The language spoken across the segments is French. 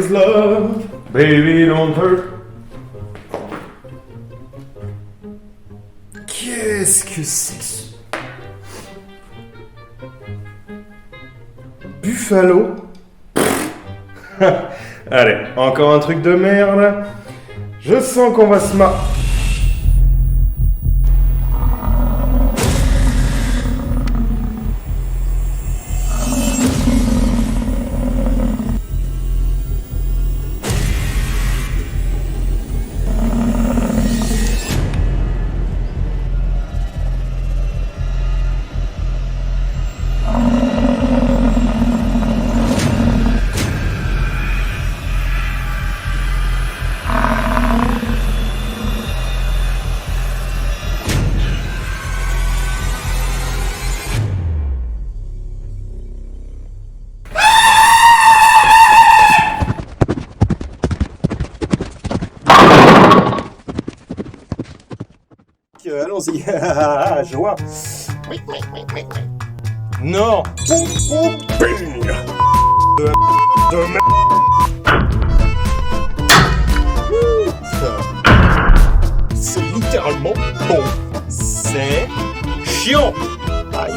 is love, baby don't hurt. Qu'est-ce que c'est que ce... Buffalo? Allez, encore un truc de merde. Je sens qu'on va se marrer. Allons-y, je vois. Non. Poum, poum, bing. De c'est littéralement bon. C'est chiant. Aïe.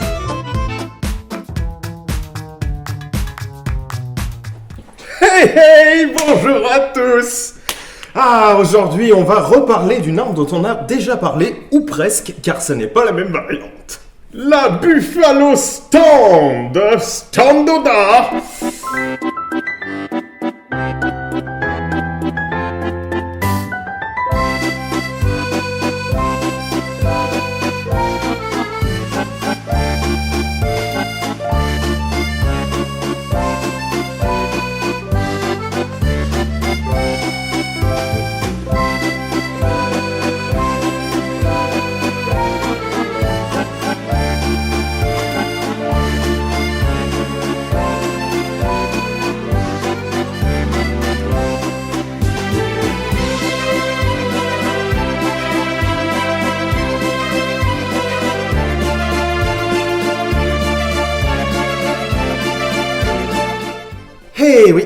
Hey hey, bonjour à tous. Ah, aujourd'hui, on va reparler d'une arme dont on a déjà parlé, ou presque, car ce n'est pas la même variante. La Buffalo Stand, Standoda. Eh oui.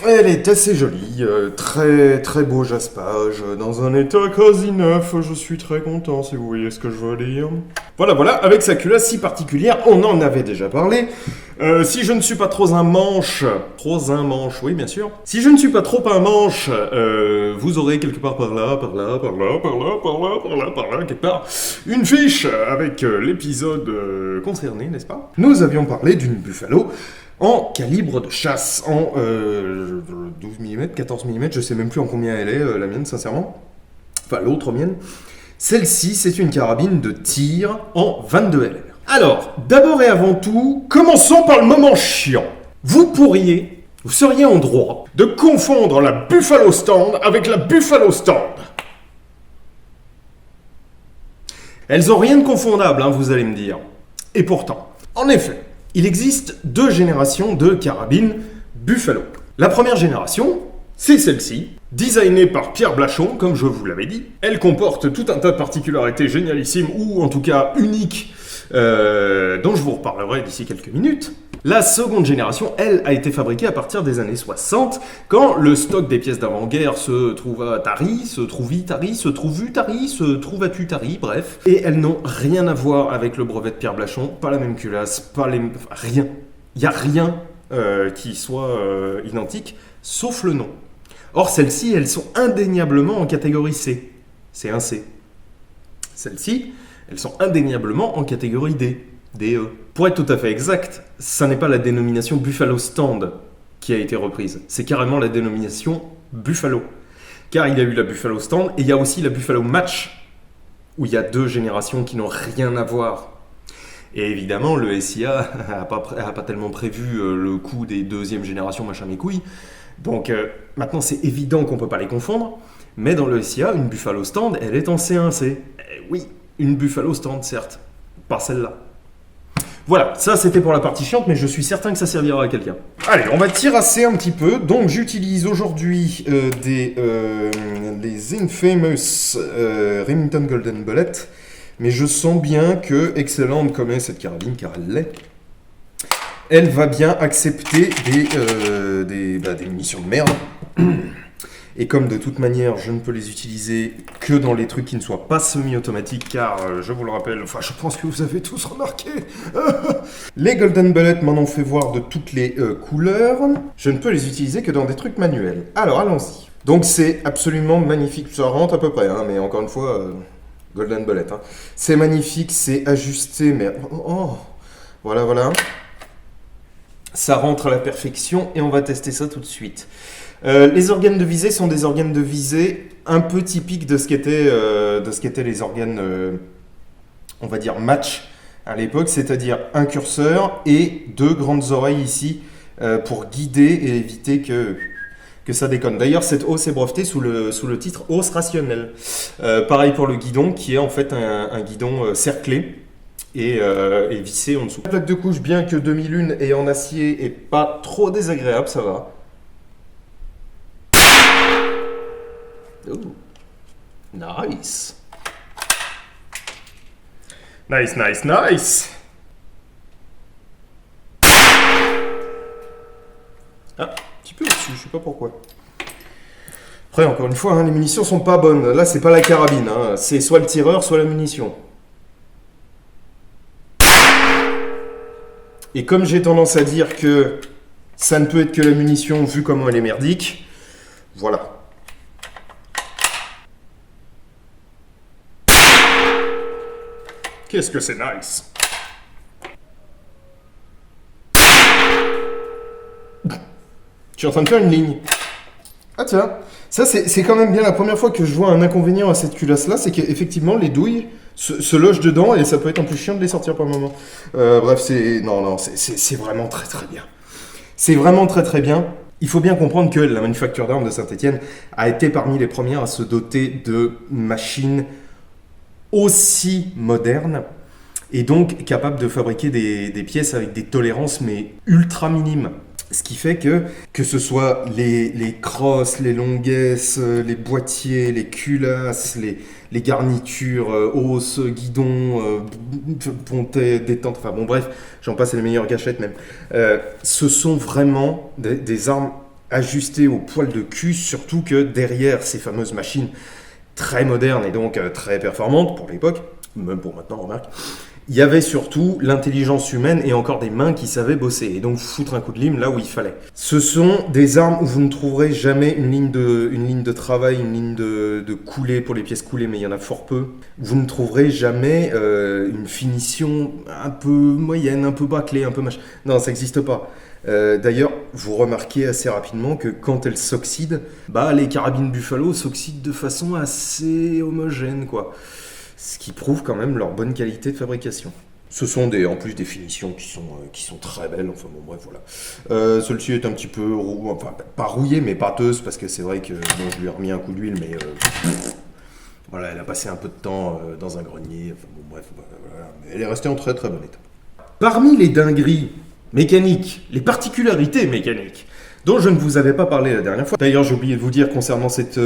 Elle est assez jolie, très beau jaspage, dans un état quasi neuf, je suis très content si vous voyez ce que je veux dire. Voilà, avec sa culasse si particulière, on en avait déjà parlé. Si je ne suis pas trop un manche, oui bien sûr. Si je ne suis pas trop un manche, vous aurez quelque part par là, quelque part, une fiche avec l'épisode concerné, n'est-ce pas? Nous avions parlé d'une Buffalo en calibre de chasse, en 12 mm, 14 mm, je sais même plus en combien elle est, la mienne, sincèrement. Enfin, l'autre mienne. Celle-ci, c'est une carabine de tir en 22 LR. Alors, d'abord et avant tout, commençons par le moment chiant. Vous seriez en droit de confondre la Buffalo Stand avec la Buffalo Stand. Elles ont rien de confondable, hein, vous allez me dire. Et pourtant, en effet, il existe deux générations de carabines Buffalo. La première génération, c'est celle-ci, designée par Pierre Blachon, comme je vous l'avais dit. Elle comporte tout un tas de particularités génialissimes, ou en tout cas uniques, dont je vous reparlerai d'ici quelques minutes. La seconde génération, elle, a été fabriquée à partir des années 60, quand le stock des pièces d'avant-guerre se trouva tari, se trouvi tari, se trouvu tari, se trouvatu tari, bref. Et elles n'ont rien à voir avec le brevet de Pierre Blachon, pas la même culasse, rien. Il n'y a rien qui soit identique, sauf le nom. Or, celles-ci, elles sont indéniablement en catégorie C. C'est un C. Celles-ci, elles sont indéniablement en catégorie D. DE. Pour être tout à fait exact, ça n'est pas la dénomination Buffalo Stand qui a été reprise. C'est carrément la dénomination Buffalo. Car il y a eu la Buffalo Stand et il y a aussi la Buffalo Match, où il y a deux générations qui n'ont rien à voir. Et évidemment, le SIA n'a pas tellement prévu le coup des deuxièmes générations, machin mes couilles. Donc maintenant, c'est évident qu'on ne peut pas les confondre. Mais dans le SIA, une Buffalo Stand, elle est en C1C. Oui, une Buffalo Stand, certes. Pas celle-là. Voilà, ça c'était pour la partie chiante, mais je suis certain que ça servira à quelqu'un. Allez, on va tirasser un petit peu. Donc j'utilise aujourd'hui les Infamous Remington Golden Bullet, mais je sens bien que excellente comme est cette carabine, car elle l'est, elle va bien accepter des munitions de merde. Et comme de toute manière, je ne peux les utiliser que dans les trucs qui ne soient pas semi-automatiques, car je vous le rappelle, enfin je pense que vous avez tous remarqué, les Golden Bullet m'en ont fait voir de toutes les couleurs. Je ne peux les utiliser que dans des trucs manuels. Alors allons-y. Donc c'est absolument magnifique, ça rentre à peu près, hein, mais encore une fois, Golden Bullet. Hein. C'est magnifique, c'est ajusté, mais... Oh, voilà, voilà. Ça rentre à la perfection et on va tester ça tout de suite. Les organes de visée sont des organes de visée un peu typiques de ce qu'étaient les organes, on va dire, match à l'époque, c'est-à-dire un curseur et deux grandes oreilles ici pour guider et éviter que ça déconne. D'ailleurs, cette hausse est brevetée sous le titre hausse rationnelle. Pareil pour le guidon, qui est en fait un guidon cerclé et vissé en dessous. La plaque de couche, bien que 2001 et en acier, est pas trop désagréable, ça va. Oh, nice. Nice, nice, nice. Ah, un petit peu au-dessus, je sais pas pourquoi. Après, encore une fois, hein, les munitions sont pas bonnes. Là, c'est pas la carabine, hein. C'est soit le tireur, soit la munition. Et comme j'ai tendance à dire que ça ne peut être que la munition, vu comment elle est merdique, voilà. Qu'est-ce que c'est nice! Tu es en train de faire une ligne. Ah tiens, ça c'est quand même bien la première fois que je vois un inconvénient à cette culasse-là, c'est qu'effectivement les douilles se logent dedans et ça peut être en plus chiant de les sortir par moment. Bref, c'est vraiment très très bien. C'est vraiment très très bien. Il faut bien comprendre que la manufacture d'armes de Saint-Étienne a été parmi les premières à se doter de machines aussi moderne et donc capable de fabriquer des pièces avec des tolérances mais ultra minimes. Ce qui fait que ce soit les crosses, les longuesses, les boîtiers, les culasses, les garnitures, hausses, guidons, pontets, détentes, enfin bon bref, j'en passe, c'est les meilleures gâchettes même. Ce sont vraiment des armes ajustées au poil de cul, surtout que derrière ces fameuses machines très moderne et donc très performante pour l'époque, même pour maintenant, remarque, il y avait surtout l'intelligence humaine et encore des mains qui savaient bosser et donc foutre un coup de lime là où il fallait. Ce sont des armes où vous ne trouverez jamais une ligne de travail, une ligne de coulée pour les pièces coulées, mais il y en a fort peu. Vous ne trouverez jamais une finition un peu moyenne, un peu bâclée, un peu machin. Non, ça n'existe pas. D'ailleurs, vous remarquez assez rapidement que quand elles s'oxydent, les carabines Buffalo s'oxydent de façon assez homogène, quoi. Ce qui prouve quand même leur bonne qualité de fabrication. Ce sont en plus des finitions qui sont très belles, enfin bon bref voilà. Celle-ci est un petit peu, pas rouillée mais pâteuse parce que c'est vrai que je lui ai remis un coup d'huile mais voilà, elle a passé un peu de temps dans un grenier, enfin bon bref, voilà. Mais elle est restée en très très bon état. Parmi les dingueries mécaniques, les particularités mécaniques, dont je ne vous avais pas parlé la dernière fois. D'ailleurs, j'ai oublié de vous dire concernant cette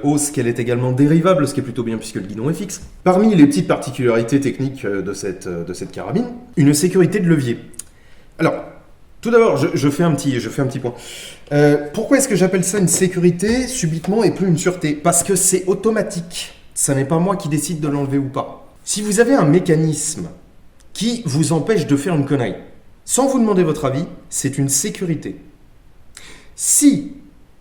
hausse qu'elle est également dérivable, ce qui est plutôt bien puisque le guidon est fixe. Parmi les petites particularités techniques de cette carabine, une sécurité de levier. Alors, tout d'abord, je fais un petit point. Pourquoi est-ce que j'appelle ça une sécurité subitement et plus une sûreté? Parce que c'est automatique. Ça n'est pas moi qui décide de l'enlever ou pas. Si vous avez un mécanisme qui vous empêche de faire une connerie, sans vous demander votre avis, c'est une sécurité. Si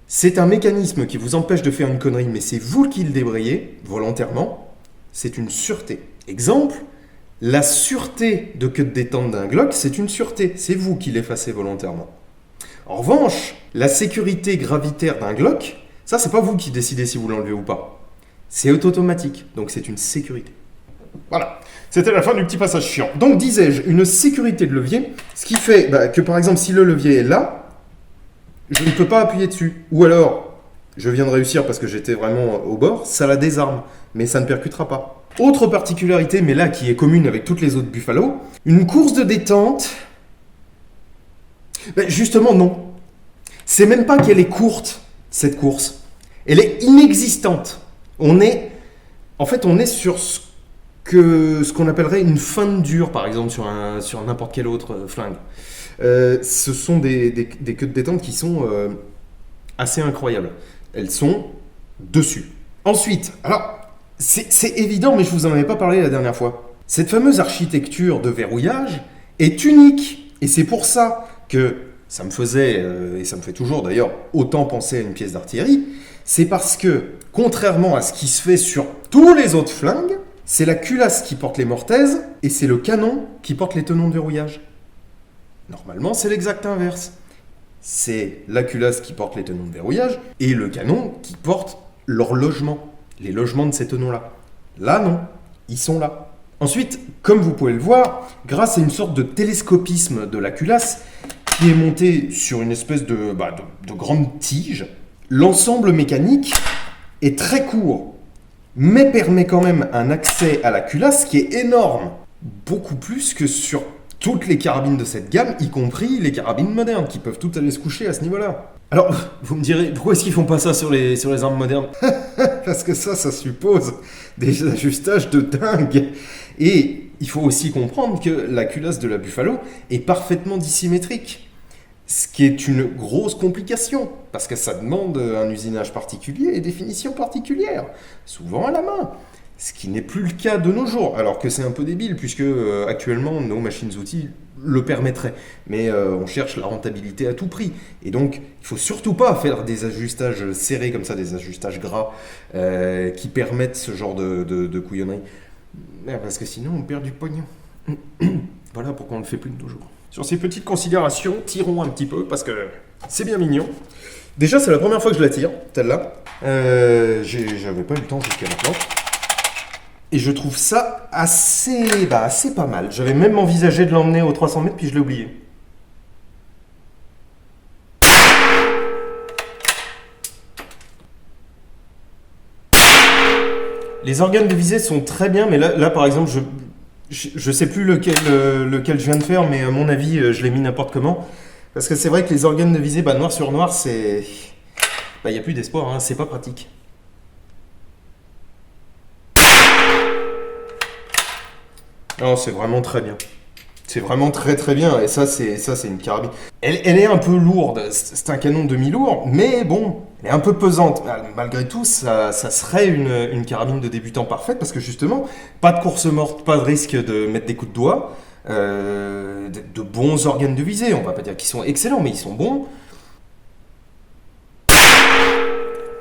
c'est un mécanisme qui vous empêche de faire une connerie, mais c'est vous qui le débrayez volontairement, c'est une sûreté. Exemple, la sûreté de queue de détente d'un Glock, c'est une sûreté. C'est vous qui l'effacez volontairement. En revanche, la sécurité gravitaire d'un Glock, ça, c'est pas vous qui décidez si vous l'enlevez ou pas. C'est automatique, donc c'est une sécurité. Voilà, c'était la fin du petit passage chiant. Donc, disais-je, une sécurité de levier, ce qui fait que, par exemple, si le levier est là, je ne peux pas appuyer dessus. Ou alors, Je viens de réussir parce que j'étais vraiment au bord. Ça la désarme, mais ça ne percutera pas. Autre particularité, mais là qui est commune avec toutes les autres Buffalo, une course de détente... Ben justement, non. C'est même pas qu'elle est courte, cette course. Elle est inexistante. On est sur ce qu'on appellerait une fin de dur, par exemple, sur n'importe quel autre flingue. Ce sont des queues de détente qui sont assez incroyables. Elles sont dessus. Ensuite, alors, c'est évident, mais je vous en avais pas parlé la dernière fois. Cette fameuse architecture de verrouillage est unique. Et c'est pour ça que ça me faisait, et ça me fait toujours d'ailleurs, autant penser à une pièce d'artillerie. C'est parce que, contrairement à ce qui se fait sur tous les autres flingues, c'est la culasse qui porte les mortaises et c'est le canon qui porte les tenons de verrouillage. Normalement, c'est l'exact inverse. C'est la culasse qui porte les tenons de verrouillage et le canon qui porte leur logement, les logements de ces tenons-là. Là, non, ils sont là. Ensuite, comme vous pouvez le voir, grâce à une sorte de télescopisme de la culasse qui est montée sur une espèce de grande tige, l'ensemble mécanique est très court, mais permet quand même un accès à la culasse qui est énorme, beaucoup plus que sur toutes les carabines de cette gamme, y compris les carabines modernes, qui peuvent toutes aller se coucher à ce niveau-là. Alors, vous me direz, pourquoi est-ce qu'ils font pas ça sur les armes modernes? Parce que ça suppose des ajustages de dingue. Et il faut aussi comprendre que la culasse de la Buffalo est parfaitement dissymétrique. Ce qui est une grosse complication, parce que ça demande un usinage particulier et des finitions particulières, souvent à la main. Ce qui n'est plus le cas de nos jours, alors que c'est un peu débile, puisque actuellement nos machines-outils le permettraient. Mais on cherche la rentabilité à tout prix. Et donc, il ne faut surtout pas faire des ajustages serrés comme ça, des ajustages gras, qui permettent ce genre de couillonnerie. Parce que sinon, on perd du pognon. Voilà pourquoi on ne le fait plus de nos jours. Sur ces petites considérations, tirons un petit peu, parce que c'est bien mignon. Déjà, c'est la première fois que je la tire, celle-là. J'avais pas eu le temps jusqu'à maintenant. Et je trouve ça assez pas mal. J'avais même envisagé de l'emmener aux 300 mètres, puis je l'ai oublié. Les organes de visée sont très bien, mais là par exemple, je sais plus lequel je viens de faire, mais à mon avis, je l'ai mis n'importe comment. Parce que c'est vrai que les organes de visée, noir sur noir, c'est... il n'y a plus d'espoir, hein, c'est pas pratique. Non, c'est vraiment très bien. C'est vraiment très très bien. Et ça, c'est une carabine. Elle est un peu lourde. C'est un canon demi-lourd, mais bon, elle est un peu pesante. Malgré tout, ça serait une carabine de débutant parfaite parce que justement, pas de course morte, pas de risque de mettre des coups de doigt, de bons organes de visée. On va pas dire qu'ils sont excellents, mais ils sont bons.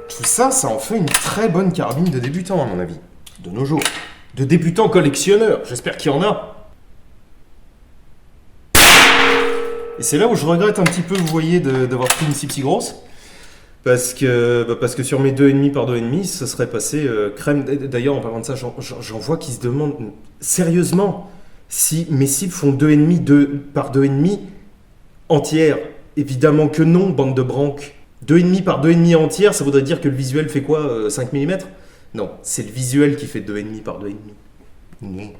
Tout ça, ça en fait une très bonne carabine de débutant, à mon avis, de nos jours. De débutants collectionneurs, j'espère qu'il y en a. Et c'est là où je regrette un petit peu, vous voyez, d'avoir pris une si grosse. Parce que sur mes 2,5 par 2,5, ça serait passé crème. D'ailleurs, en parlant de ça, j'en vois qui se demandent sérieusement si mes cibles font 2,5 par 2,5 entières. Évidemment que non, bande de branques. 2,5 par 2,5 entières, ça voudrait dire que le visuel fait quoi, 5 mm? Non, c'est le visuel qui fait 2,5 par 2,5.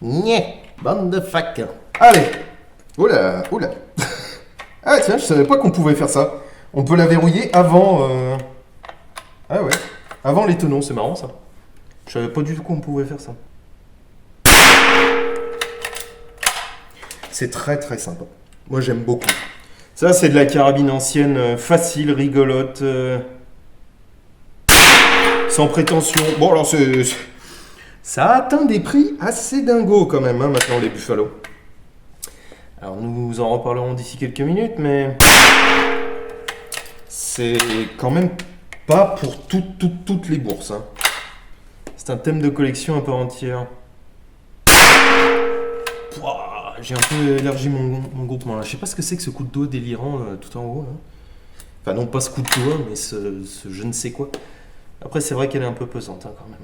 Nyeh, bande de fac. Allez. Oula. Ah tiens, je savais pas qu'on pouvait faire ça. On peut la verrouiller avant... Ah ouais, avant les tenons, c'est marrant ça. Je savais pas du tout qu'on pouvait faire ça. C'est très très sympa. Moi j'aime beaucoup. Ça c'est de la carabine ancienne, facile, rigolote... Sans prétention. Bon, alors, ça a atteint des prix assez dingos quand même, maintenant, les Buffalo. Alors, nous en reparlerons d'ici quelques minutes, mais... c'est quand même pas pour toutes les bourses. Hein. C'est un thème de collection un peu entière. Pouah, j'ai un peu élargi mon groupement, là. Je sais pas ce que c'est que ce coup de doigt délirant tout en haut, là. Enfin, non, pas ce coup de doigt, mais ce je ne sais quoi. Après, c'est vrai qu'elle est un peu pesante, hein, quand même.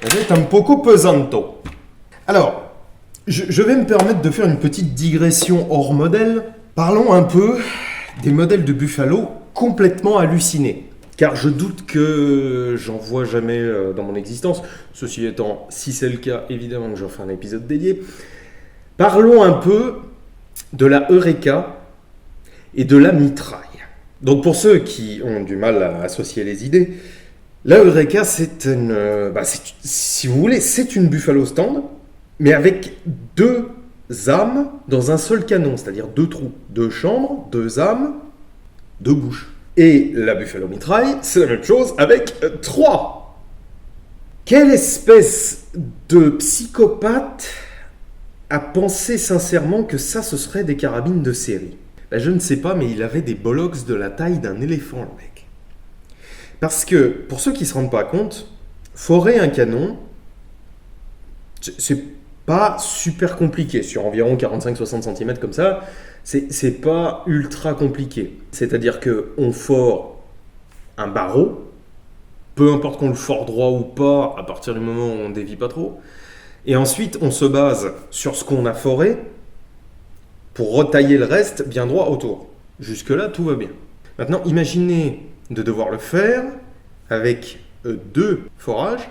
Elle est un poco pesanto. Alors, je vais me permettre de faire une petite digression hors modèle. Parlons un peu Des modèles de Buffalo complètement hallucinés. Car je doute que j'en vois jamais dans mon existence. Ceci étant, si c'est le cas, évidemment que j'en ferai un épisode dédié. Parlons un peu de la Eureka et de la mitraille. Donc pour ceux qui ont du mal à associer les idées, la Eureka c'est si vous voulez, c'est une Buffalo stand, mais avec 2 âmes dans un seul canon, c'est-à-dire 2 trous, 2 chambres, 2 âmes, 2 bouches. Et la Buffalo mitraille, c'est la même chose avec 3. Quelle espèce de psychopathe a pensé sincèrement que ça, ce serait des carabines de série? Je ne sais pas, mais il avait des bollocks de la taille d'un éléphant, le mec. Parce que, pour ceux qui ne se rendent pas compte, forer un canon, c'est pas super compliqué. Sur environ 45-60 cm comme ça, c'est pas ultra compliqué. C'est-à-dire qu'on fore un barreau, peu importe qu'on le fore droit ou pas, à partir du moment où on ne dévie pas trop. Et ensuite, on se base sur ce qu'on a foré pour retailler le reste bien droit autour. Jusque-là, tout va bien. Maintenant, imaginez de devoir le faire avec 2 forages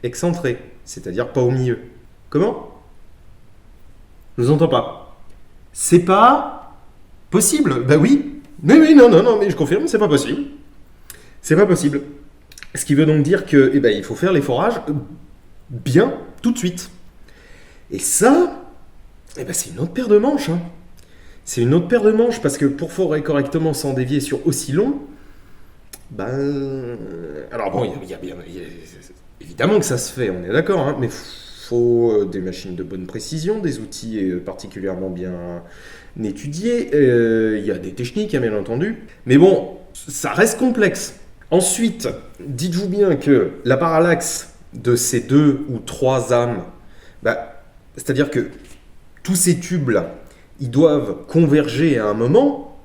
excentrés, c'est-à-dire pas au milieu. Comment? Je vous entends pas. C'est pas possible. Bah oui. Mais non, mais je confirme, c'est pas possible. C'est pas possible. Ce qui veut donc dire que, il faut faire les forages bien tout de suite. Et ça, c'est une autre paire de manches. Hein. C'est une autre paire de manches parce que pour forer correctement sans dévier sur aussi long, alors bon, évidemment que ça se fait, on est d'accord, hein, mais faut des machines de bonne précision, des outils particulièrement bien étudiés, il y a des techniques, hein, bien entendu, mais bon, ça reste complexe. Ensuite, dites-vous bien que la parallaxe de ces 2 ou 3 âmes, c'est-à-dire que tous ces tubes-là, ils doivent converger à un moment,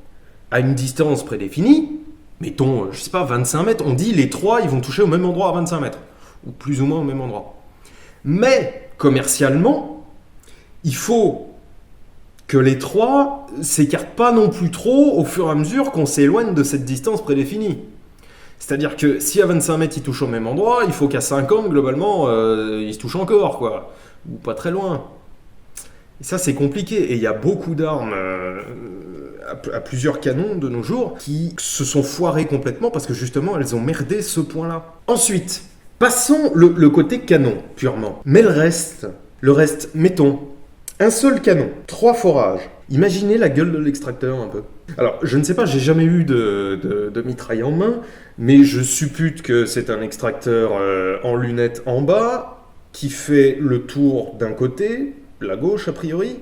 à une distance prédéfinie, mettons, 25 mètres, on dit les 3, ils vont toucher au même endroit à 25 mètres, ou plus ou moins au même endroit. Mais, commercialement, il faut que les 3 s'écartent pas non plus trop au fur et à mesure qu'on s'éloigne de cette distance prédéfinie. C'est-à-dire que si à 25 mètres, ils touchent au même endroit, il faut qu'à 50, globalement, ils se touchent encore, quoi. Ou pas très loin. Et ça, c'est compliqué. Et il y a beaucoup d'armes à plusieurs canons de nos jours qui se sont foirées complètement parce que justement, elles ont merdé ce point-là. Ensuite, passons le côté canon, purement. Mais le reste, mettons, un seul canon, 3 forages. Imaginez la gueule de l'extracteur un peu. Alors, je ne sais pas, j'ai jamais eu de mitraille en main, mais je suppute que c'est un extracteur en lunettes en bas qui fait le tour d'un côté, la gauche a priori,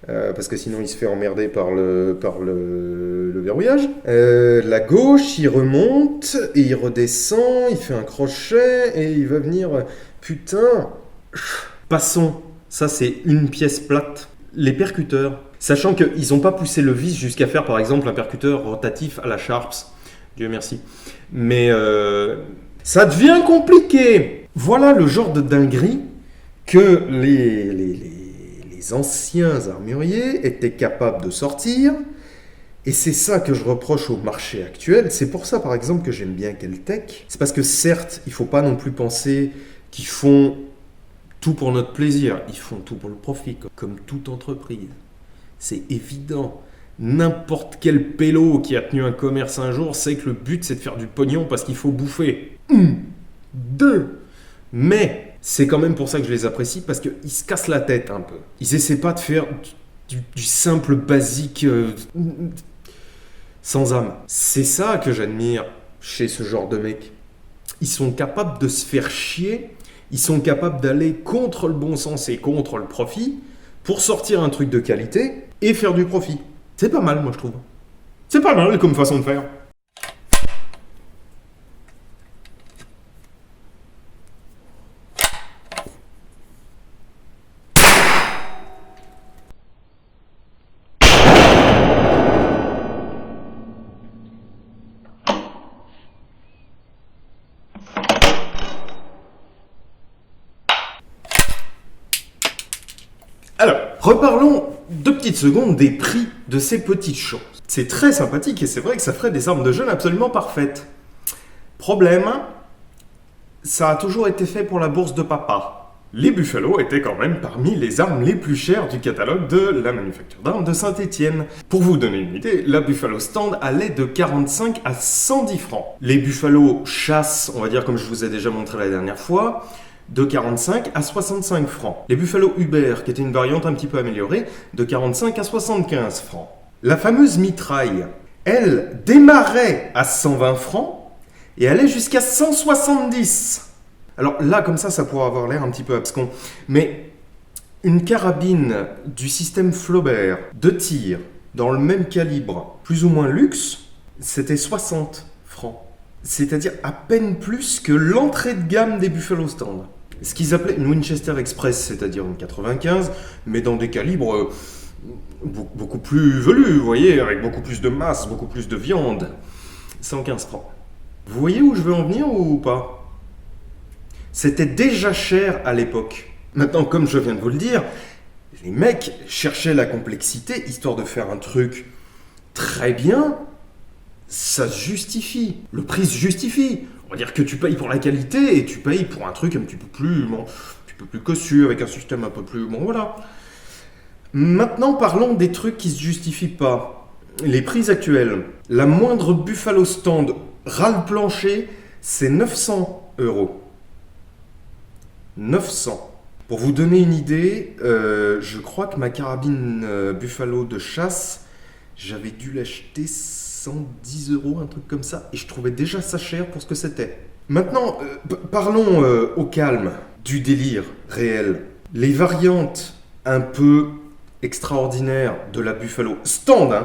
parce que sinon il se fait emmerder par le verrouillage. La gauche, il remonte et il redescend, il fait un crochet et il va venir... Putain. Passons, ça c'est une pièce plate. Les percuteurs, sachant qu'ils n'ont pas poussé le vis jusqu'à faire par exemple un percuteur rotatif à la Sharps, Dieu merci. Mais ça devient compliqué. Voilà le genre de dinguerie que les anciens armuriers étaient capables de sortir. Et c'est ça que je reproche au marché actuel. C'est pour ça, par exemple, que j'aime bien Kel-Tec. C'est parce que, certes, il ne faut pas non plus penser qu'ils font tout pour notre plaisir. Ils font tout pour le profit, comme toute entreprise. C'est évident. N'importe quel pélo qui a tenu un commerce un jour sait que le but, c'est de faire du pognon parce qu'il faut bouffer. 2. Mais c'est quand même pour ça que je les apprécie, parce qu'ils se cassent la tête un peu. Ils essaient pas de faire du simple basique sans âme. C'est ça que j'admire chez ce genre de mecs. Ils sont capables de se faire chier, ils sont capables d'aller contre le bon sens et contre le profit pour sortir un truc de qualité et faire du profit. C'est pas mal, moi, je trouve. C'est pas mal comme façon de faire. Alors, reparlons 2 petites secondes des prix de ces petites choses. C'est très sympathique et c'est vrai que ça ferait des armes de jeune absolument parfaites. Problème, ça a toujours été fait pour la bourse de papa. Les Buffalo étaient quand même parmi les armes les plus chères du catalogue de la manufacture d'armes de Saint-Étienne. Pour vous donner une idée, la Buffalo Stand allait de 45 à 110 francs. Les Buffalo chasse, on va dire comme je vous ai déjà montré la dernière fois, de 45 à 65 francs. Les Buffalo Hubert, qui était une variante un petit peu améliorée, de 45 à 75 francs. La fameuse mitraille, elle démarrait à 120 francs et allait jusqu'à 170. Alors là, comme ça pourrait avoir l'air un petit peu abscon, mais une carabine du système Flaubert de tir dans le même calibre, plus ou moins luxe, c'était 60 francs. C'est-à-dire à peine plus que l'entrée de gamme des Buffalo Stand. Ce qu'ils appelaient une Winchester Express, c'est-à-dire une 95, mais dans des calibres beaucoup plus velus, vous voyez, avec beaucoup plus de masse, beaucoup plus de viande. 115 francs. Vous voyez où je veux en venir ou pas ? C'était déjà cher à l'époque. Maintenant, comme je viens de vous le dire, les mecs cherchaient la complexité, histoire de faire un truc très bien. Ça se justifie. Le prix se justifie. On va dire que tu payes pour la qualité et tu payes pour un truc un petit peu plus cossu, avec un système un peu plus... Bon, voilà. Maintenant, parlons des trucs qui se justifient pas. Les prix actuels. La moindre Buffalo Stand ras le plancher, c'est 900 €. 900. Pour vous donner une idée, je crois que ma carabine Buffalo de chasse, j'avais dû l'acheter 110 €, un truc comme ça, et je trouvais déjà ça cher pour ce que c'était. Maintenant, parlons au calme du délire réel. Les variantes un peu extraordinaires de la Buffalo, stand,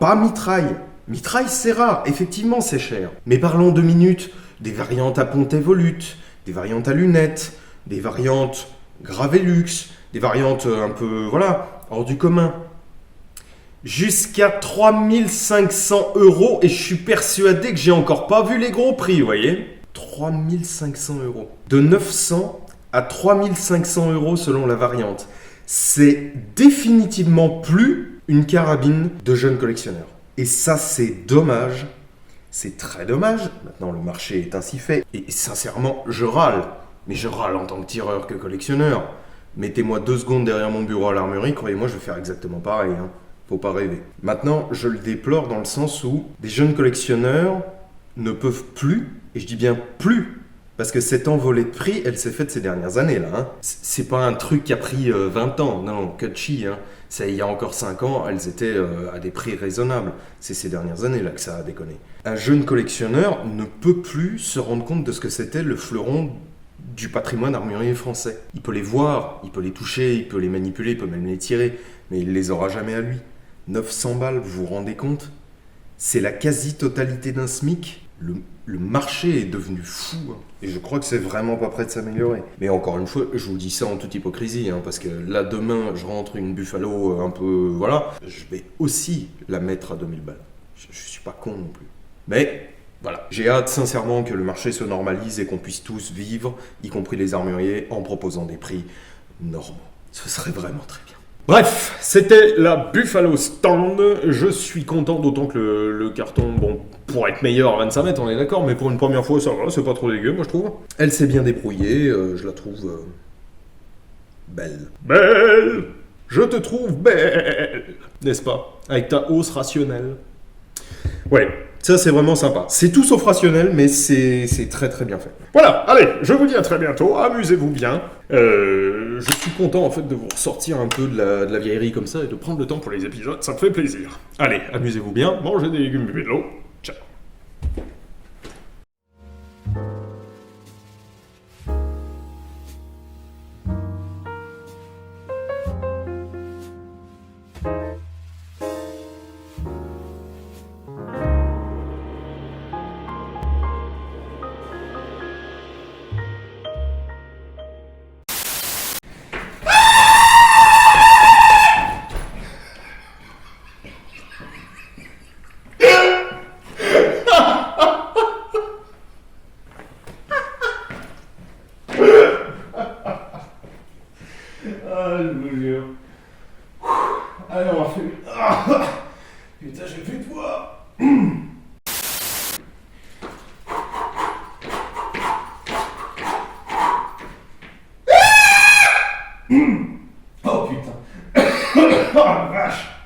pas mitraille. Mitraille, c'est rare, effectivement, c'est cher. Mais parlons 2 minutes des variantes à pontet volute, des variantes à lunettes, des variantes Gravelux, des variantes un peu, voilà, hors du commun. Jusqu'à 3500 € et je suis persuadé que j'ai encore pas vu les gros prix, vous voyez. 3500 €. De 900 à 3500 € selon la variante. C'est définitivement plus une carabine de jeune collectionneur. Et ça, c'est dommage. C'est très dommage. Maintenant, le marché est ainsi fait. Et sincèrement, je râle. Mais je râle en tant que tireur que collectionneur. Mettez-moi 2 secondes derrière mon bureau à l'armurerie, croyez-moi, je vais faire exactement pareil. Hein. Faut pas rêver. Maintenant, je le déplore dans le sens où des jeunes collectionneurs ne peuvent plus, et je dis bien plus, parce que cette envolée de prix, elle s'est faite ces dernières années, là. Hein. C'est pas un truc qui a pris 20 ans, non, que chi. Hein. Ça, il y a encore 5 ans, elles étaient à des prix raisonnables. C'est ces dernières années, là, que ça a déconné. Un jeune collectionneur ne peut plus se rendre compte de ce que c'était le fleuron du patrimoine armurier français. Il peut les voir, il peut les toucher, il peut les manipuler, il peut même les tirer, mais il les aura jamais à lui. 900 balles, vous vous rendez compte ? C'est la quasi-totalité d'un SMIC. Le marché est devenu fou. Hein. Et je crois que c'est vraiment pas prêt de s'améliorer. Mais encore une fois, je vous dis ça en toute hypocrisie. Hein, parce que là, demain, je rentre une Buffalo un peu... Voilà. Je vais aussi la mettre à 2000 balles. Je suis pas con non plus. Mais... Voilà, j'ai hâte sincèrement que le marché se normalise et qu'on puisse tous vivre, y compris les armuriers, en proposant des prix normaux. Ce serait vraiment très bien. Bref, c'était la Buffalo Stand. Je suis content, d'autant que le carton, bon, pour être meilleur à 25 mètres, on est d'accord, mais pour une première fois, ça va, c'est pas trop dégueu, moi je trouve. Elle s'est bien débrouillée, je la trouve belle. Belle! Je te trouve belle! N'est-ce pas? Avec ta hausse rationnelle. Ouais. Ça, c'est vraiment sympa. C'est tout sauf rationnel, mais c'est très très bien fait. Voilà, allez, je vous dis à très bientôt, amusez-vous bien. Je suis content en fait de vous ressortir un peu de la vieillerie comme ça et de prendre le temps pour les épisodes, ça me fait plaisir. Allez, amusez-vous bien, mangez des légumes, buvez de l'eau. Ciao. Ah, je vous jure. Allez, on va faire... Putain, j'ai fait Oh putain. Oh la vache.